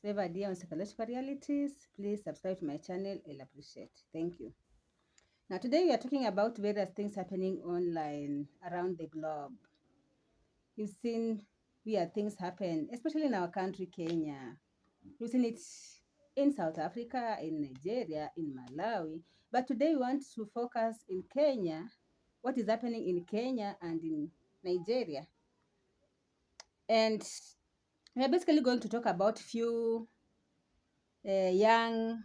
Favor dear on psychological realities. Please subscribe to my channel. I'll appreciate. Thank you. Now today we are talking about various things happening online around the globe. You've seen weird things happen, especially in our country, Kenya. You've seen it in South Africa, in Nigeria, in Malawi. But today we want to focus in Kenya, what is happening in Kenya and in Nigeria. And we are basically going to talk about few young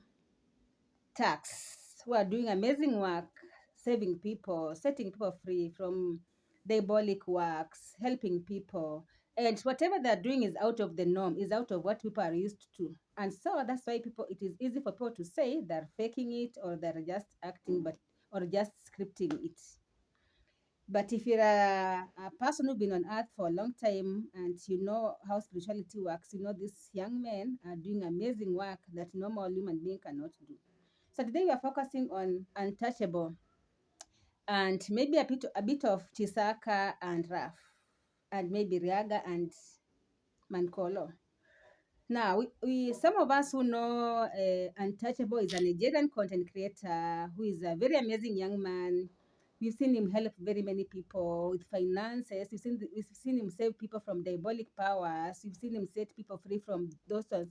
tax who are doing amazing work, saving people, setting people free from diabolic works, helping people. And whatever they're doing is out of the norm, is out of what people are used to. And so that's why people, it is easy for people to say they're faking it or they're just acting, but or just scripting it. But if you're a person who's been on earth for a long time and you know how spirituality works, you know these young men are doing amazing work that normal human being cannot do. So today we are focusing on Untouchable and maybe a bit of Chisaka and Raf and maybe Riaga and Mankolo. Now, we some of us who know Untouchable is a Nigerian content creator who is a very amazing young man. We've seen him help very many people with finances. We've seen him save people from diabolic powers. We've seen him set people free from those ones,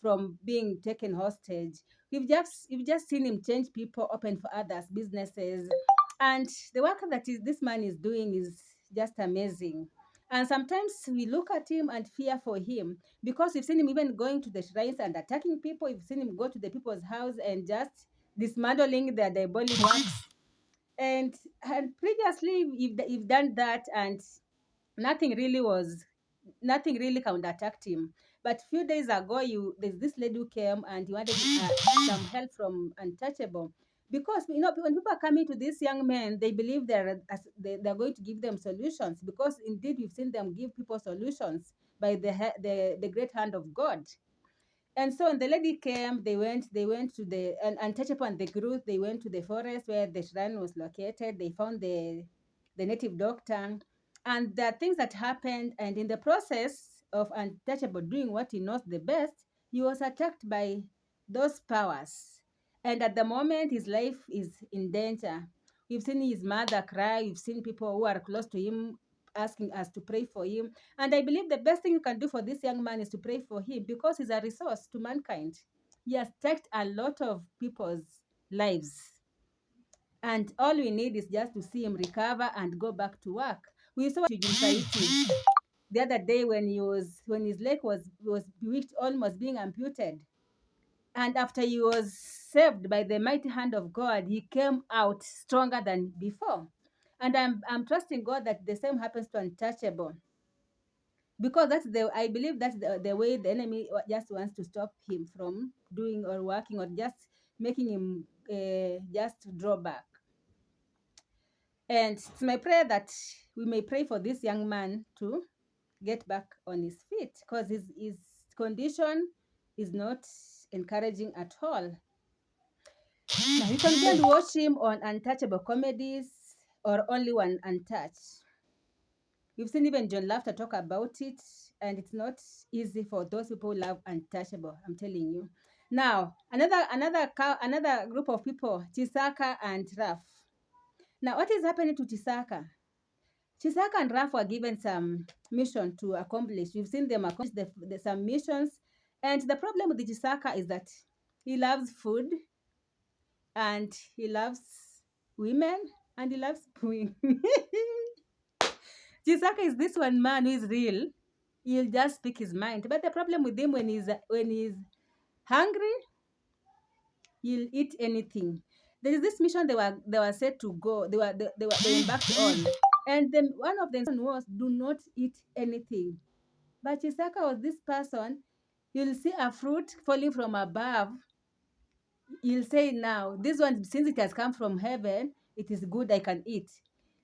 from being taken hostage. We've just seen him change people, open for others businesses, and the work that this man is doing is just amazing. And sometimes we look at him and fear for him because we've seen him even going to the shrines and attacking people. We've seen him go to the people's house and just dismantling their diabolic works. And previously, you've done that, and nothing really was, nothing really counterattacked him. But a few days ago, there's this lady who came and he wanted some help from Untouchable. Because when people are coming to these young men, they believe they're going to give them solutions. Because indeed, we've seen them give people solutions by the great hand of God. And so when the lady came, they went to the Untouchable and the group. They went to the forest where the shrine was located. They found the native doctor, and there are things that happened. And in the process of Untouchable doing what he knows the best, he was attacked by those powers. And at the moment, his life is in danger. We've seen his mother cry. We've seen people who are close to him asking us to pray for him. And I believe the best thing you can do for this young man is to pray for him because he's a resource to mankind. He has touched a lot of people's lives. And all we need is just to see him recover and go back to work. We saw Saiti the other day when his leg was bewitched, almost being amputated. And after he was saved by the mighty hand of God, he came out stronger than before. And I'm trusting God that the same happens to Untouchable, because I believe that's the way the enemy just wants to stop him from doing or working or just making him just draw back. And it's my prayer that we may pray for this young man to get back on his feet, because his condition is not encouraging at all. Now you can go and watch him on Untouchable Comedies or Only One Untouched. We've seen even John Laughter talk about it, and it's not easy for those people who love Untouchable, I'm telling you. Now, another group of people, Chisaka and Raf. Now, what is happening to Chisaka? Chisaka and Raf were given some mission to accomplish. We've seen them accomplish some missions, and the problem with the Chisaka is that he loves food, and he loves women, and he loves women. Chisaka is this one man who is real. He'll just speak his mind. But the problem with him, when he's hungry, he'll eat anything. There is this mission they were set to go. They embarked on, and then one of them was, do not eat anything. But Chisaka was this person. You'll see a fruit falling from above. You'll say, now this one, since it has come from heaven, it is good, I can eat.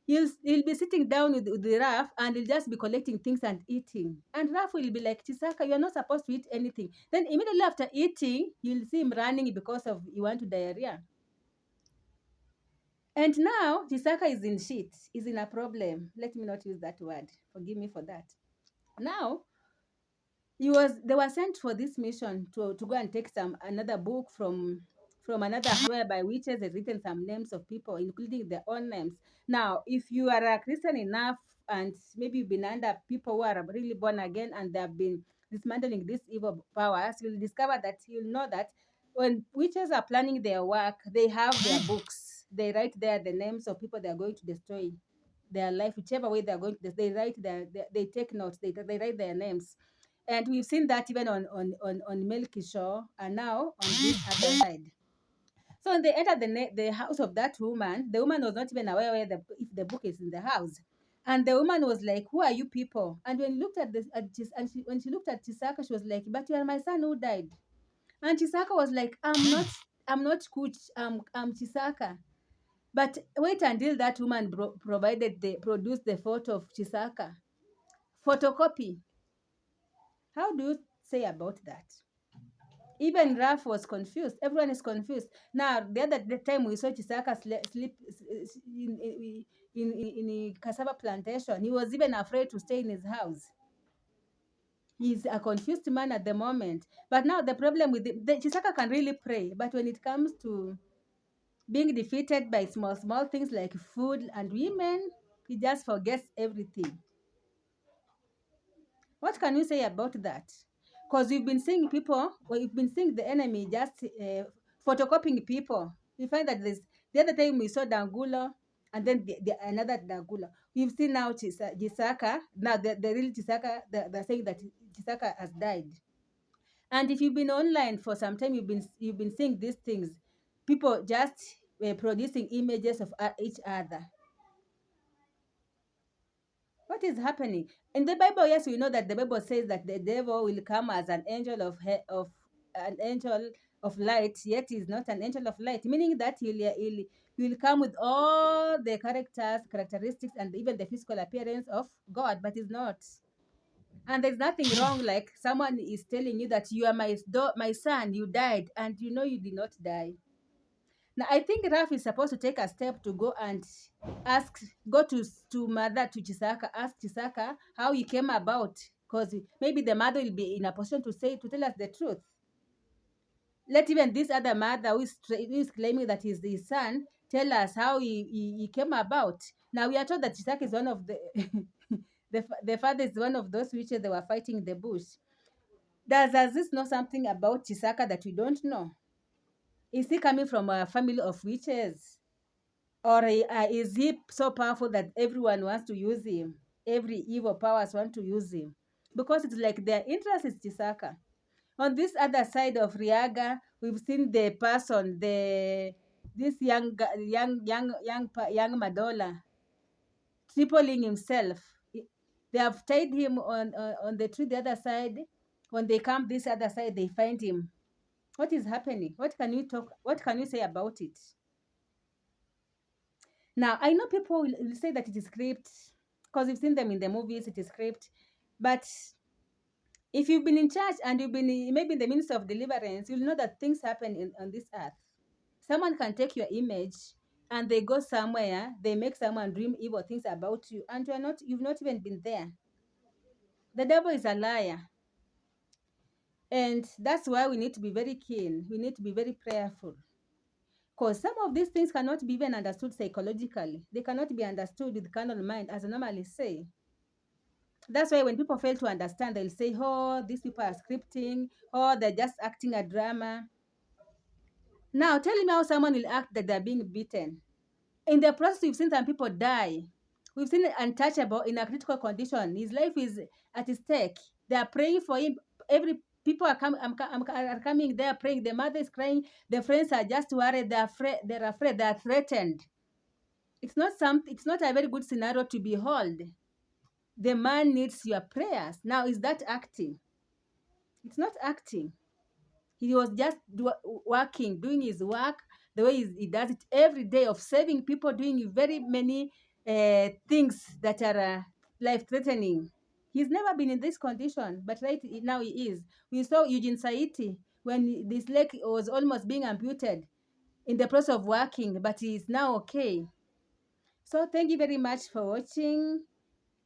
He'll be sitting down with the Raf, and he'll just be collecting things and eating. And Raf will be like, Chisaka, you're not supposed to eat anything. Then immediately after eating, you'll see him running because of you want to diarrhea. And now Chisaka is in shit, is in a problem. Let me not use that word. Forgive me for that. Now, they were sent for this mission to go and take another book from another house whereby witches had written some names of people, including their own names. Now, if you are a Christian enough and maybe you've been under people who are really born again and they have been dismantling these evil powers, you'll discover that you'll know that when witches are planning their work, they have their books. They write there the names of people they are going to destroy their life, whichever way they are going to. They write they take notes. They write their names, and we've seen that even on Milky Shore and now on this other side. So when they entered the house of that woman, the woman was not even aware if the book is in the house. And the woman was like, "Who are you people?" And when looked at this, when she looked at Chisaka, she was like, "But you are my son who died." And Chisaka was like, I'm not Kuch, I'm Chisaka." But wait until that woman produced the photo of Chisaka. Photocopy. How do you say about that? Even Raf was confused. Everyone is confused. Now, the time we saw Chisaka sleep in a cassava plantation, he was even afraid to stay in his house. He's a confused man at the moment. But now the problem with the Chisaka can really pray. But when it comes to being defeated by small things like food and women, he just forgets everything. What can you say about that? Because you've been seeing people, or you've been seeing the enemy just photocopying people. We find that the other time we saw Dangulo, and then another Dangulo. We've seen now Chisaka. Now the real Chisaka, they're saying that Chisaka has died. And if you've been online for some time, you've been seeing these things. People just producing images of each other. What is happening in the Bible? Yes, we know that the Bible says that the devil will come as an angel of an angel of light, yet he is not an angel of light, meaning that he'll come with all the characteristics, and even the physical appearance of God, but he's not. And there's nothing wrong, like someone is telling you that you are my son, you died, and you know you did not die. Now, I think Raf is supposed to take a step to go and go to mother, to Chisaka, ask Chisaka how he came about, because maybe the mother will be in a position to tell us the truth. Let even this other mother who is claiming that he's his son tell us how he came about. Now we are told that Chisaka is one of the the father is one of those witches they were fighting in the bush. Does this know something about Chisaka that we don't know? Is he coming from a family of witches? Or is he so powerful that everyone wants to use him? Every evil powers want to use him. Because it's like their interest is Chisaka. On this other side of Riaga, we've seen the person, this young Madola, tripling himself. They have tied him on the tree the other side. When they come this other side, they find him. What is happening? What can you say about it? Now, I know people will say that it is script because you've seen them in the movies, it is script. But if you've been in church and you've been maybe in the ministry of deliverance, you'll know that things happen on this earth. Someone can take your image and they go somewhere, they make someone dream evil things about you, and you've not even been there. The devil is a liar. And that's why we need to be very keen. We need to be very prayerful. Because some of these things cannot be even understood psychologically. They cannot be understood with carnal mind, as I normally say. That's why when people fail to understand, they'll say, "Oh, these people are scripting, or they're just acting a drama." Now, tell me how someone will act that they're being beaten. In the process, we've seen some people die. We've seen Untouchable in a critical condition. His life is at stake. They are praying for him. Every people are coming there praying. The mother is crying. The friends are just worried. They're afraid. They're threatened. It's not a very good scenario to behold. The man needs your prayers. Now, is that acting? It's not acting. He was just working, doing his work the way he does it every day, of saving people, doing very many things that are life-threatening. He's never been in this condition, but right now he is. We saw Eugene Saiti when this leg was almost being amputated in the process of working, but he is now okay. So thank you very much for watching.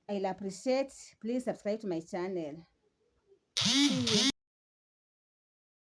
I'll appreciate. Please subscribe to my channel. See you.